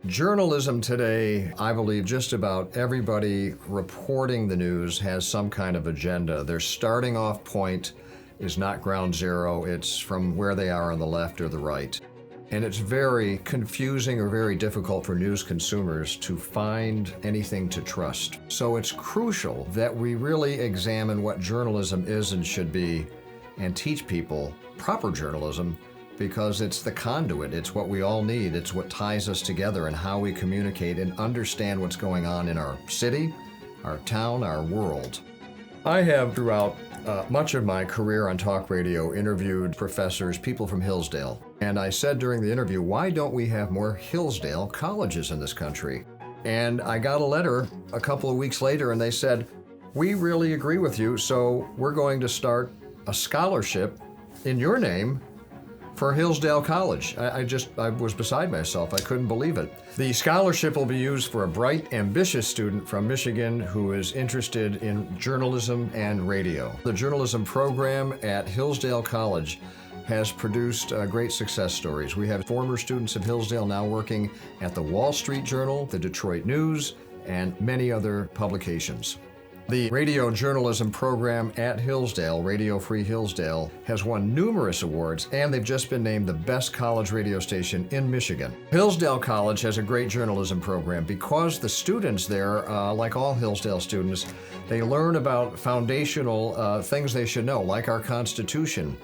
Journalism today, I believe just about everybody reporting the news has some kind of agenda. Their starting off point is not ground zero, it's from where they are on the left or the right. And it's very confusing or very difficult for news consumers to find anything to trust. So it's crucial that we really examine what journalism is and should be and teach people proper journalism, because it's the conduit, it's what we all need, it's what ties us together and how we communicate and understand what's going on in our city, our town, our world. I have, throughout much of my career on talk radio, interviewed professors, people from Hillsdale. And I said during the interview, why don't we have more Hillsdale colleges in this country? And I got a letter a couple of weeks later and they said, we really agree with you, so we're going to start a scholarship in your name for Hillsdale College. I was beside myself. I couldn't believe it. The scholarship will be used for a bright, ambitious student from Michigan who is interested in journalism and radio. The journalism program at Hillsdale College has produced great success stories. We have former students of Hillsdale now working at the Wall Street Journal, the Detroit News, and many other publications. The radio journalism program at Hillsdale, Radio Free Hillsdale, has won numerous awards, and they've just been named the best college radio station in Michigan. Hillsdale College has a great journalism program because the students there, like all Hillsdale students, they learn about foundational things they should know, like our Constitution.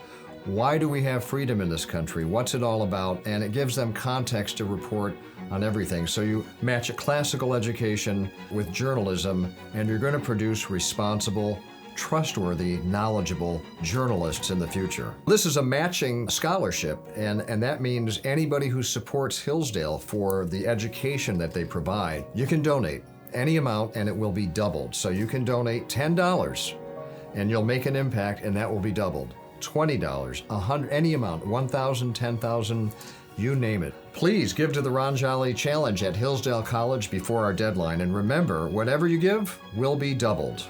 Why do we have freedom in this country? What's it all about? And it gives them context to report on everything. So you match a classical education with journalism, and you're going to produce responsible, trustworthy, knowledgeable journalists in the future. This is a matching scholarship, and that means anybody who supports Hillsdale for the education that they provide, you can donate any amount and it will be doubled. So you can donate $10 and you'll make an impact, and that will be doubled. $20, $100, any amount, $1,000, $10,000, you name it. Please give to the Ron Jolly Challenge at Hillsdale College before our deadline. And remember, whatever you give will be doubled.